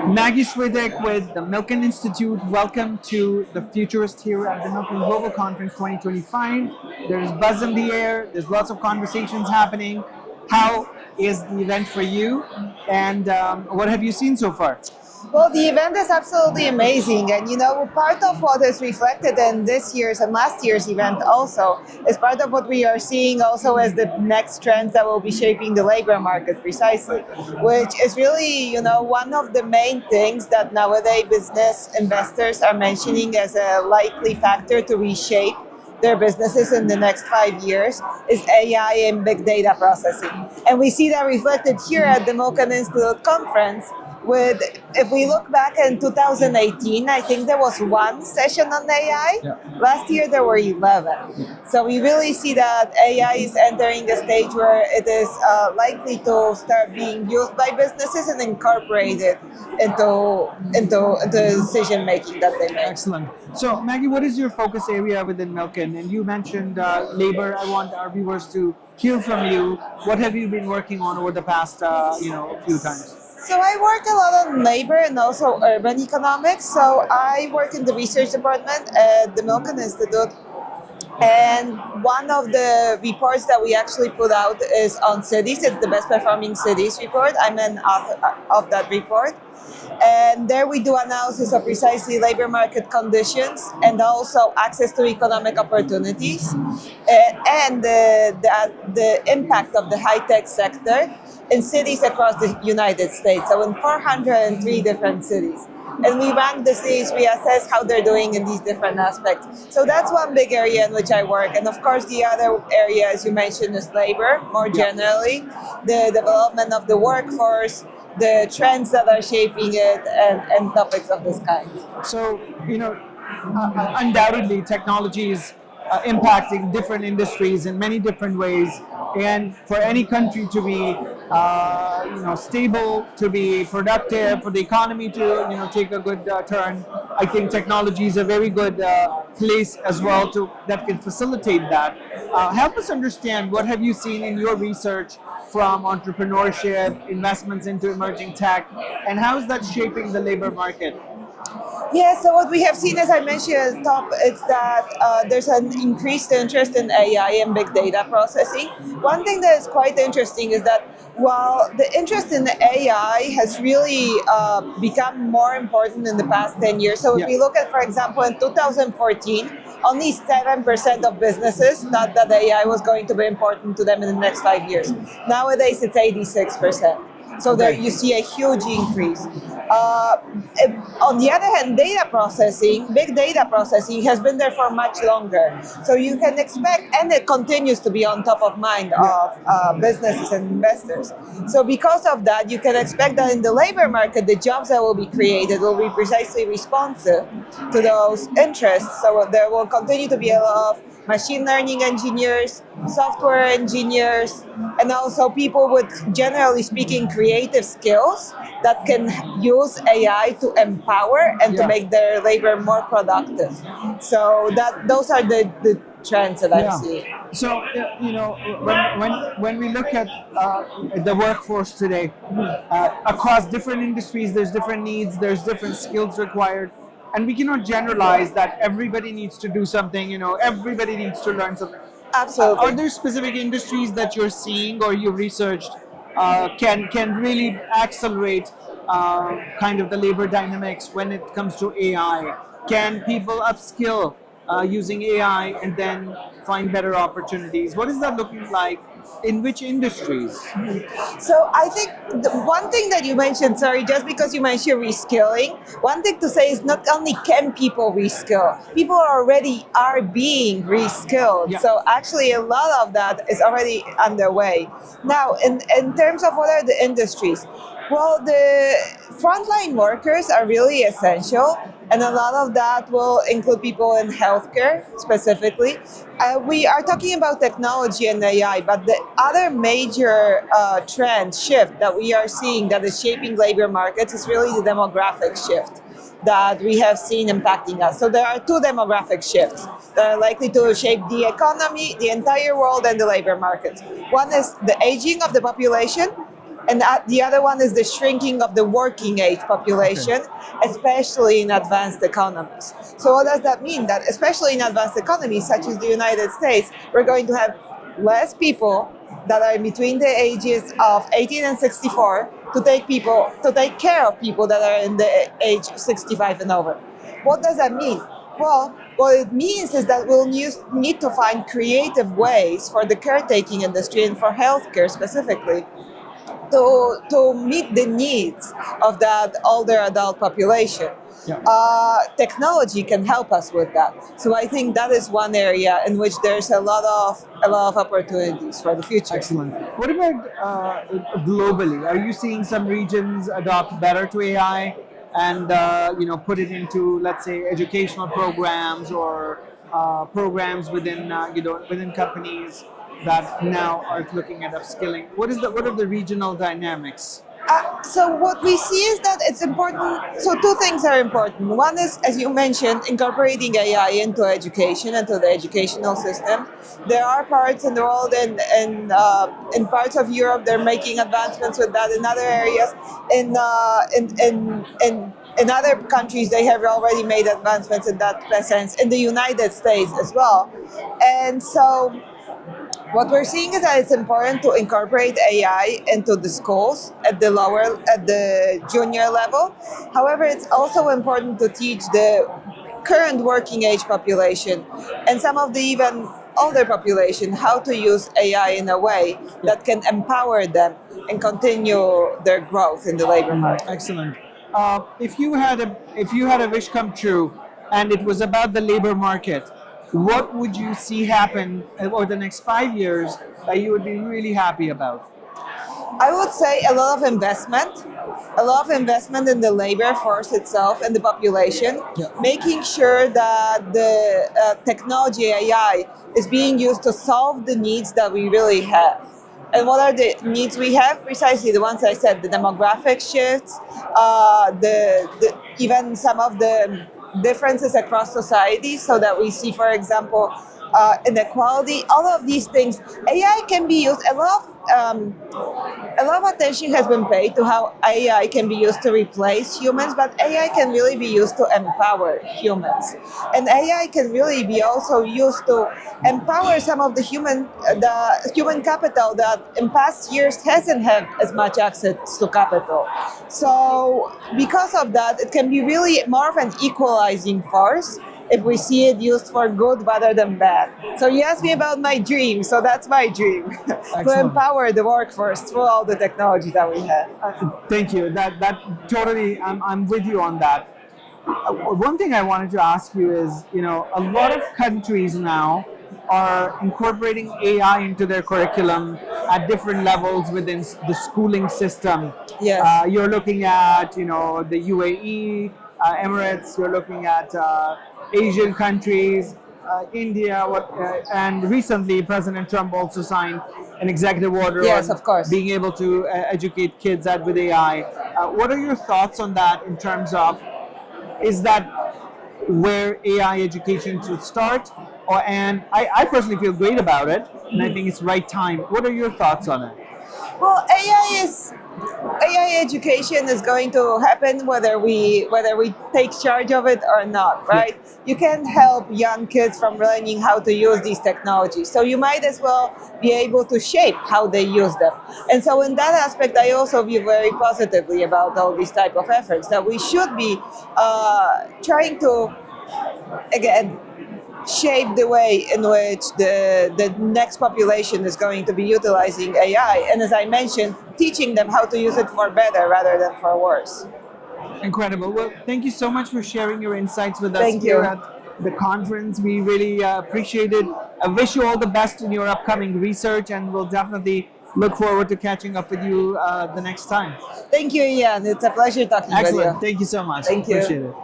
Maggie Switek with the Milken Institute. Welcome to the Futurist here at the Milken Global Conference 2025. There's buzz in the air. There's lots of conversations happening. How is the event for you? And what have you seen so far? Well, the event is absolutely amazing. And, part of what is reflected in this year's and last year's event also is part of what we are seeing also as the next trends that will be shaping the labor market precisely, which is really, one of the main things that nowadays business investors are mentioning as a likely factor to reshape their businesses in the next 5 years is AI and big data processing. And we see that reflected here at the Milken Institute conference with, if we look back in 2018, I think there was one session on AI. Yeah. Last year there were 11. So we really see that AI is entering a stage where it is likely to start being used by businesses and incorporated into the decision making that they make. Excellent. So, Maggie, what is your focus area within Milken? And you mentioned labor. I want our viewers to hear from you. What have you been working on over the past, few times? So I work a lot on labor and also urban economics. So I work in the research department at the Milken Institute. And one of the reports that we actually put out is on cities. It's the best performing cities report. I'm an author of that report. And there we do analysis of precisely labor market conditions and also access to economic opportunities and the impact of the high-tech sector in cities across the United States. So in 403 different cities. And we rank the cities, we assess how they're doing in these different aspects. So that's one big area in which I work. And of course, the other area, as you mentioned, is labor, more generally, the development of the workforce, the trends that are shaping it, and topics of this kind. So, undoubtedly, technology is impacting different industries in many different ways. And for any country to be, stable, to be productive, for the economy to, take a good turn, I think technology is a very good place as well that can facilitate that. Help us understand, what have you seen in your research from entrepreneurship, investments into emerging tech, and how is that shaping the labor market? Yeah, so what we have seen, as I mentioned at the top, is that there's an increased interest in AI and big data processing. One thing that is quite interesting is that while the interest in AI has really become more important in the past 10 years, so if we look at, for example, in 2014, only 7% of businesses thought that AI was going to be important to them in the next 5 years. Nowadays, it's 86%. So there you see a huge increase. On the other hand, big data processing has been there for much longer. So you can expect, and it continues to be on top of mind of businesses and investors. So because of that, you can expect that in the labor market, the jobs that will be created will be precisely responsive to those interests. So there will continue to be a lot of machine learning engineers, software engineers, and also people with, generally speaking, creative skills that can use AI to empower and to make their labor more productive. So those are the trends that I see. So, when we look at the workforce today, across different industries, there's different needs, there's different skills required. And we cannot generalize that everybody needs to do something, everybody needs to learn something. Absolutely. Are there specific industries that you're seeing or you've researched can really accelerate kind of the labor dynamics when it comes to AI? Can people upskill using AI and then find better opportunities? What is that looking like? In which industries? So I think the one thing that you mentioned, sorry, just because you mentioned reskilling, one thing to say is not only can people reskill, people already are being reskilled. Yeah. So actually a lot of that is already underway. Now, in terms of what are the industries? Well, the frontline workers are really essential, and a lot of that will include people in healthcare specifically. We are talking about technology and AI, but the other major trend shift that we are seeing that is shaping labor markets is really the demographic shift that we have seen impacting us. So there are two demographic shifts that are likely to shape the economy, the entire world, and the labor markets. One is the aging of the population, And the other one is the shrinking of the working age population, especially in advanced economies. So what does that mean? That especially in advanced economies such as the United States, we're going to have less people that are between the ages of 18 and 64 to take care of people that are in the age 65 and over. What does that mean? Well, what it means is that we'll need to find creative ways for the caretaking industry and for healthcare specifically to meet the needs of that older adult population. Yeah. Technology can help us with that. So I think that is one area in which there's a lot of opportunities for the future. Excellent. What about globally? Are you seeing some regions adopt better to AI and put it into, let's say, educational programs or programs within within companies that now are looking at upskilling? What are the regional dynamics? So what we see is that it's important. So two things are important. One is, as you mentioned, incorporating AI into education, into the educational system. There are parts in the world and in parts of Europe they're making advancements with that. In other areas, in other countries, they have already made advancements in that sense. In the United States as well, and so. What we're seeing is that it's important to incorporate AI into the schools at the junior level. However, it's also important to teach the current working age population and some of the even older population how to use AI in a way that can empower them and continue their growth in the labor market. Excellent. If you had a wish come true, and it was about the labor market, what would you see happen over the next 5 years that you would be really happy about? I would say a lot of investment in the labor force itself and the population, making sure that the technology AI is being used to solve the needs that we really have. And what are the needs we have? Precisely the ones I said, the demographic shifts, even some of the differences across society, so that we see, for example, inequality. All of these things, AI can be used. A lot of attention has been paid to how AI can be used to replace humans, but AI can really be used to empower humans, and AI can really be also used to empower some of the human capital that in past years hasn't had as much access to capital. So because of that, it can be really more of an equalizing force if we see it used for good rather than bad. So you asked me about my dream, so that's my dream. To empower the workforce through all the technology that we have. Thank you. That totally, I'm with you on that. One thing I wanted to ask you is, a lot of countries now are incorporating AI into their curriculum at different levels within the schooling system. Yes. You're looking at, the UAE, Emirates. You're looking at Asian countries, India, and recently President Trump also signed an executive order yes, on of course. being able to educate kids with AI. What are your thoughts on that in terms of, is that where AI education should start? And I personally feel great about it, and I think it's right time. What are your thoughts on it? Well, AI education is going to happen whether we take charge of it or not, right? Yeah. You can't help young kids from learning how to use these technologies. So you might as well be able to shape how they use them. And so in that aspect, I also view very positively about all these type of efforts, that we should be trying to, again, shape the way in which the next population is going to be utilizing AI. And as I mentioned, teaching them how to use it for better rather than for worse. Incredible. Well, thank you so much for sharing your insights with us Thank here you. at the conference. We really appreciate it. I wish you all the best in your upcoming research, and we'll definitely look forward to catching up with you the next time. Thank you, Ian. It's a pleasure talking with you. Excellent. Thank you so much. Thank you. Appreciate it.